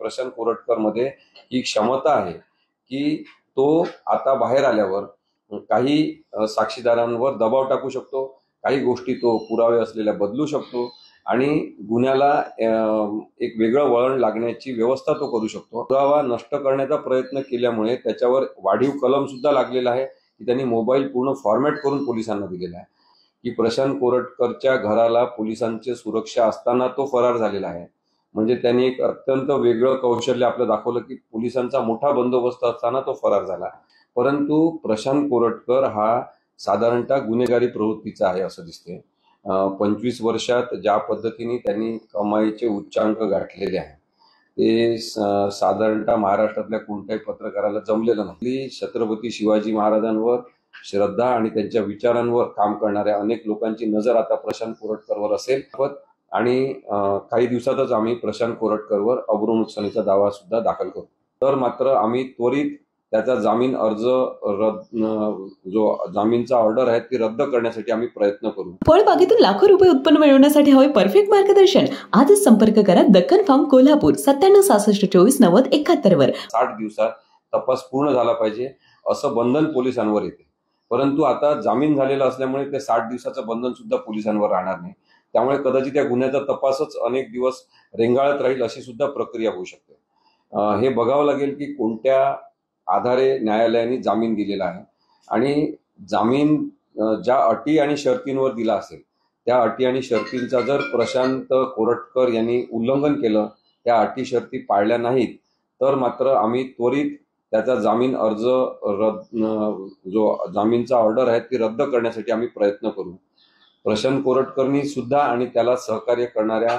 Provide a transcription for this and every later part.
प्रशांत कोरटकर मध्ये ही क्षमता आहे की तो आता बाहेर आल्यावर काही साक्षीदारांवर दबाव टाकू शकतो, काही गोष्टी तो पुरावे असलेल्या बदलू शकतो आणि गुन्ह्याला एक वेगळं वळण लागण्याची व्यवस्था तो करू शकतो। पुरावा नष्ट करण्याचा प्रयत्न केल्यामुळे त्याच्यावर वाढीव कलम सुद्धा लागलेला आहे की त्यांनी मोबाईल पूर्ण फॉर्मॅट करून पोलिसांना दिलेला आहे की प्रशांत कोरटकरच्या घराला पोलिसांची सुरक्षा असताना तो फरार झालेला आहे। म्हणजे त्यांनी एक अत्यंत वेगळं कौशल्य आपलं दाखवलं की पोलिसांचा मोठा बंदोबस्त असताना तो फरार झाला। परंतु प्रशांत कोरटकर हा साधारणतः गुन्हेगारी प्रवृत्तीचा आहे असं दिसते। 25 वर्षात ज्या पद्धतीने त्यांनी कमाईचे उच्चांक गाठलेले आहे ते साधारणतः महाराष्ट्रातल्या कोणत्याही पत्रकाराला जमलेलं नाही। छत्रपती शिवाजी महाराजांवर श्रद्धा आणि त्यांच्या विचारांवर काम करणाऱ्या अनेक लोकांची नजर आता प्रशांत कोरटकरवर असेल आणि काही दिवसातच आम्ही प्रशांत कोरटकरवर अब्रू नुकसानीचा दावा सुद्धा दाखल करू। तर मात्र आम्ही त्वरित त्याचा जामीन अर्ज जो जामीनचा ऑर्डर आहे ती रद्द करण्यासाठी आम्ही प्रयत्न करू। फळबागेतून लाखो रुपये उत्पन्न मिळवण्यासाठी हवे परफेक्ट मार्गदर्शन। आजच संपर्क करा दक्कन फार्म कोल्हापूर 9766249071 वर। 60 दिवसात तपास पूर्ण झाला पाहिजे असं बंधन पोलिसांवर येते, परंतु आता जामीन झालेला असल्यामुळे ते 60 दिवसाचं बंधन सुद्धा पोलिसांवर राहणार नाही। त्यामुळे कदाचित त्या गुन्ह्याचा तपासच अनेक दिवस रेंगाळत राहील अशी सुद्धा प्रक्रिया होऊ शकते। हे बघावं लागेल की कोणत्या आधारे न्यायालयाने जामीन दिलेला आहे आणि जामीन ज्या अटी आणि शर्तींवर दिला असेल त्या अटी आणि शर्तींचा जर प्रशांत कोरटकर यांनी उल्लंघन केलं, त्या अटी शर्ती पाळल्या नाहीत तर मात्र आम्ही त्वरित त्याचा जामीन अर्ज जो जामीनचा ऑर्डर आहे ती रद्द करण्यासाठी आम्ही प्रयत्न करू। प्रशांत कोरटकरनी सुद्धा आणि त्याला सहकार्य करणाऱ्या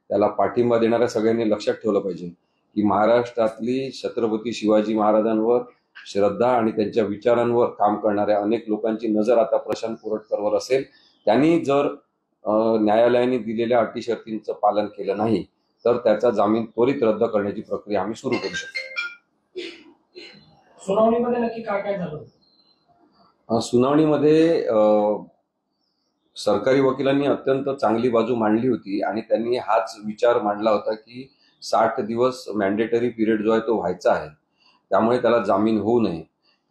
त्याला पाठिंबा देणाऱ्या सगळ्यांनी लक्षात ठेवलं पाहिजे की महाराष्ट्रातली छत्रपती शिवाजी महाराजांवर श्रद्धा आणि त्यांच्या विचारांवर काम करणाऱ्या अनेक लोकांची नजर आता प्रशांत कोरटकरवर असेल। त्यांनी जर न्यायालयाने दिलेल्या अटी शर्तींचं पालन केलं नाही तर त्याचा जामीन त्वरित रद्द करण्याची प्रक्रिया आम्ही सुरू करू शकतो। सुनावणीमध्ये नक्की काय काय झालं? सुनावणीमध्ये सरकारी वकिलांनी अत्यंत चांगली बाजू मांडली होती आणि त्यांनी हाच विचार मांडला होता की 60 दिवस मॅन्डेटरी पिरियड जो आहे तो व्हायचा आहे, त्यामुळे त्याला जामीन होऊ नये।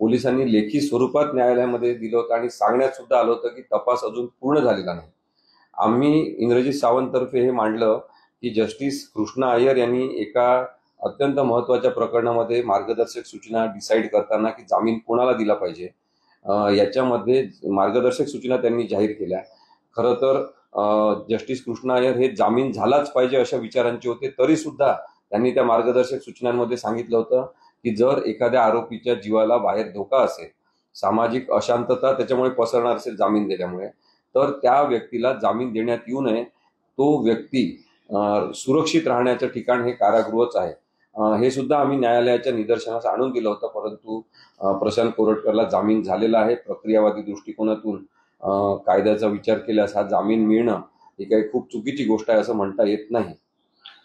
पोलिसांनी लेखी स्वरूपात न्यायालयामध्ये दिलं होतं आणि सांगण्यात सुद्धा आलं होतं की तपास अजून पूर्ण झालेला नाही। आम्ही इंद्रजीत सावंत तर्फे हे मांडलं की जस्टिस कृष्णा अय्यर यांनी एका अत्यंत महत्वाच्या प्रकरणामध्ये मार्गदर्शक सूचना डिसाईड करताना की जामीन कोणाला दिला पाहिजे याच्यामध्ये मार्गदर्शक सूचना त्यांनी जाहीर केल्या। खरं तर जस्टिस कृष्णा अय्यर हे जामीन झालाच पाहिजे अशा विचारांचे होते, तरी सुद्धा त्यांनी त्या मार्गदर्शक सूचनांमध्ये सांगितलं होतं की जर एखाद्या आरोपीच्या जीवाला बाहेर धोका असेल, सामाजिक अशांतता त्याच्यामुळे पसरणार असेल जामीन दिल्यामुळे, तर त्या व्यक्तीला जामीन देण्यात येऊ नये। तो व्यक्ती सुरक्षित राहण्याचं ठिकाण हे कारागृहच आहे। हे सुद्धा आम्ही न्यायालयाच्या निदर्शनास आणून दिलं होतं, परंतु प्रशांत कोरटकरला जामीन झालेला आहे। प्रक्रियावादी दृष्टिकोनातून कायद्याचा विचार केल्यास हा जामीन मिळणं ही काही खूप चुकीची गोष्ट आहे असं म्हणता येत नाही।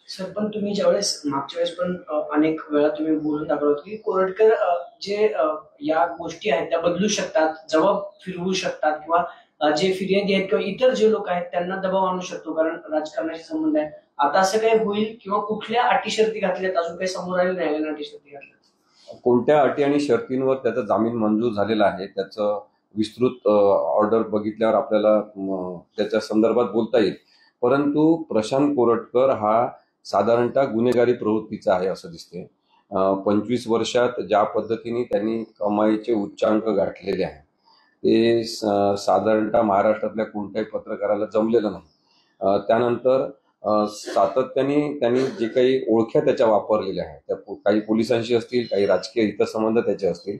सर, पण तुम्ही ज्यावेळेस मागच्या वेळेस पण अनेक वेळा तुम्ही बोलून दाखवलं की कोरटकर जे या गोष्टी आहेत त्या बदलू शकतात, जबाब फिरवू शकतात किंवा जे फिर्यादी आहेत किंवा इतर जे लोक आहेत त्यांना दबाव आणू शकतो कारण राजकारणाशी संबंध आहे। आता असं काही होईल किंवा कुठल्या अटी शर्ती घातल्यात अजून काही समोर आले न्यायालयाने अटी शर्ती घातल्यात? कोणत्या अटी आणि शर्तींवर त्याचा जामीन मंजूर झालेला आहे त्याचं विस्तृत ऑर्डर बघितल्यावर आपल्याला त्याच्या संदर्भात बोलता येईल, परंतु प्रशांत कोरटकर हा साधारणतः गुन्हेगारी प्रवृत्तीचा आहे असं दिसते। 25 वर्षात ज्या पद्धतीने त्यांनी कमाईचे उच्चांक गाठलेले आहे ते साधारणतः महाराष्ट्रातल्या कोणत्याही पत्रकाराला जमलेलं नाही। त्यानंतर सातत्याने त्यांनी जे काही ओळख्या त्याच्या वापरलेल्या आहेत, त्या काही पोलिसांशी असतील, काही राजकीय हितसंबंध त्याचे असतील,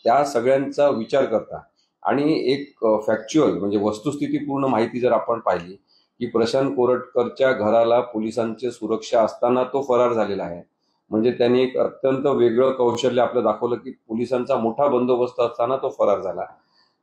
त्या सगळ्यांचा विचार करता आणि एक फॅक्च्युअल म्हणजे वस्तुस्थितीपूर्ण माहिती जर आपण पाहिली की प्रशांत कोरटकरच्या घराला पोलिसांची सुरक्षा असताना तो फरार झालेला आहे। म्हणजे त्यांनी एक अत्यंत वेगळं कौशल्य आपलं दाखवलं की पोलिसांचा मोठा बंदोबस्त असताना तो फरार झाला।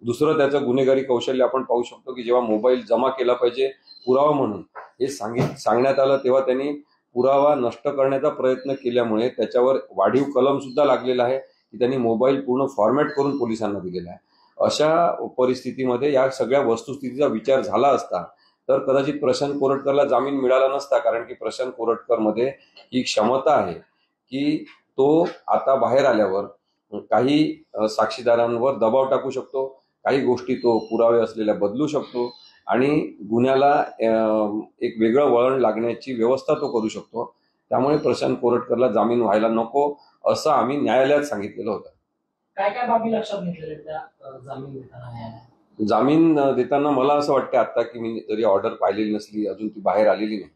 दुसरं त्याचं गुन्हेगारी कौशल्य आपण पाहू शकतो की जेव्हा मोबाईल जमा केला पाहिजे पुरावा म्हणून हे सांगण्यात आलं तेव्हा त्यांनी पुरावा नष्ट करण्याचा प्रयत्न केल्यामुळे त्याच्यावर वाढीव कलम सुद्धा लागलेला आहे की त्यांनी मोबाईल पूर्ण फॉर्मॅट करून पोलिसांना दिलेला आहे। अशा परिस्थितीमध्ये या सगळ्या वस्तुस्थितीचा विचार झाला असता तर कदाचित प्रशांत कोरटकरला जामीन मिळाला नसता, कारण की प्रशांत कोरटकरमध्ये ही क्षमता आहे की तो आता बाहेर आल्यावर काही साक्षीदारांवर दबाव टाकू शकतो, काही गोष्टी तो पुरावे असलेल्या बदलू शकतो आणि गुन्ह्याला एक वेगळं वळण लागण्याची व्यवस्था तो करू शकतो. त्यामुळे प्रशांत कोरटकरला जामीन व्हायला नको असं आम्ही न्यायालयात सांगितलेलं होतं. काय काय बाबी लक्षात घेतलेल्या त्या जामीन देताना? जामीन देताना मला असं वाटतं आता की मी जरी ऑर्डर पाहिलेली नसली, अजून ती बाहेर आलेली नाही,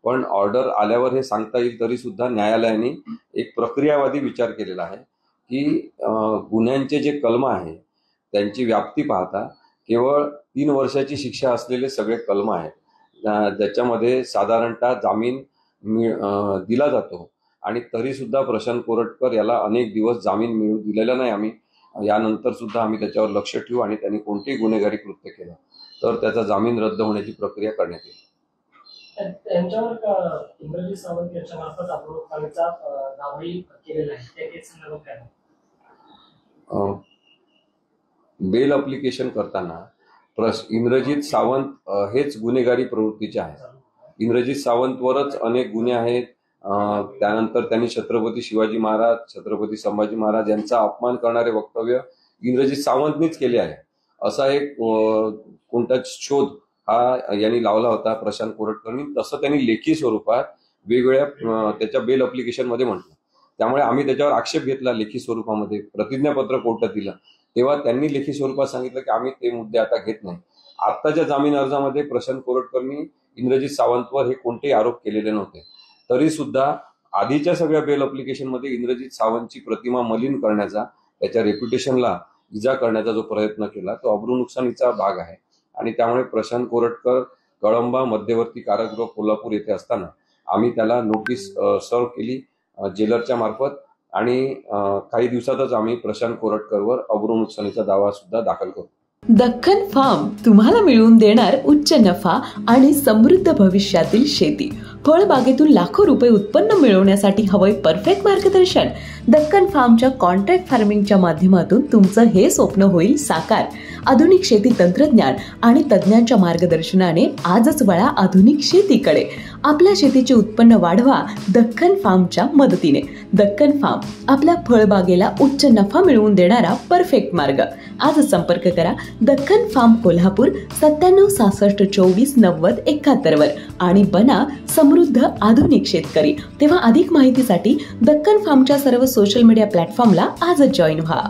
पण ऑर्डर आल्यावर हे सांगता येईल तरी सुद्धा न्यायालयाने एक प्रक्रियावादी विचार केलेला आहे की गुन्ह्यांचे जे कलम आहे त्यांची व्याप्ती पाहता केवळ 3 वर्षाची शिक्षा असलेले सगळे कलम आहेत, ज्याच्यामध्ये साधारणतः जामीन दिला जातो. आणि तरी सुद्धा प्रशांत कोरटकर याला अनेक दिवस जामीन मिळू दिलेला नाही. आम्ही यानंतर सुद्धा आम्ही त्याच्यावर लक्ष ठेवू आणि त्यांनी कोणतेही गुन्हेगारी कृत्य केलं तर त्याचा जामीन रद्द होण्याची प्रक्रिया करण्यात येईल. त्यांच्यावर इंद्रजित सावंत यांच्या मार्फत अपहरणचा दावाही केलेला आहे, त्या केस संदर्भात काय? बेल अप्लिकेशन करताना इंद्रजित सावंत हेच गुन्हेगारी प्रवृत्तीचे आहेत. इंद्रजित सावंतवरच अनेक गुन्हे आहेत. त्यानंतर त्यांनी छत्रपती शिवाजी महाराज, छत्रपती संभाजी महाराज यांचा अपमान करणारे वक्तव्य इंद्रजित सावंतनीच केले आहे असा एक कोणताच शोध हा यांनी लावला होता प्रशांत कोरटकरनी. तसं त्यांनी लेखी स्वरूपात वेगवेगळ्या त्याच्या बेल अप्लिकेशन मध्ये म्हटलं. त्यामुळे आम्ही त्याच्यावर आक्षेप घेतला लेखी स्वरूपामध्ये, प्रतिज्ञापत्र कोर्टात दिलं. तेव्हा त्यांनी लेखी स्वरूपात सांगितलं की आम्ही ते मुद्दे आता घेत नाही. आत्ताच्या जामीन अर्जामध्ये प्रशांत कोरटकरनी इंद्रजित सावंतवर हे कोणतेही आरोप केलेले नव्हते. तरी सुद्धा आधीच्या सगळ्या बेल अप्लिकेशन मध्ये इंद्रजित सावंतची प्रतिमा मलिन करण्याचा, त्याच्या रेप्युटेशनला इजा करण्याचा जो प्रयत्न केला तो अब्रू नुकसानीचा भाग आहे. आणि त्यामुळे प्रशांत कोरटकर कळंबा मध्यवर्ती कारागृह कोल्हापूर येथे असताना आम्ही त्याला नोटीस सर्व्ह केली जेलरच्या मार्फत आणि काही दिवसातच आम्ही प्रशांत कोरटकरवर अब्रू नुकसानीचा दावा सुद्धा दाखल करू. दक्कन फार्म तुम्हाला मिळवून देणार उच्च नफा आणि समृद्ध भविष्यातील शेती. फळबागेतून लाखो रुपये उत्पन्न मिळवण्यासाठी हवंय परफेक्ट मार्गदर्शन. दक्कन फार्मच्या कॉन्ट्रॅक्ट फार्मिंगच्या माध्यमातून तुमचं हे स्वप्न होईल साकार. आधुनिक शेती तंत्रज्ञान आणि तज्ञांच्या मार्गदर्शनाने आजच वळा आधुनिक शेतीकडे. आपल्या शेतीचे उत्पन्न वाढवा दक्कन फार्मच्या मदतीने. दक्कन फार्म आपल्या फळबागेला उच्च नफा मिळवून देणारा परफेक्ट मार्ग. आज संपर्क करा दक्कन फार्म कोल्हापूर 9766249071 वर आणि बना समृद्ध आधुनिक शेतकरी. तेव्हा अधिक माहितीसाठी दक्कन फार्मच्या सर्व सोशल मीडिया प्लॅटफॉर्मला आजच जॉईन व्हा.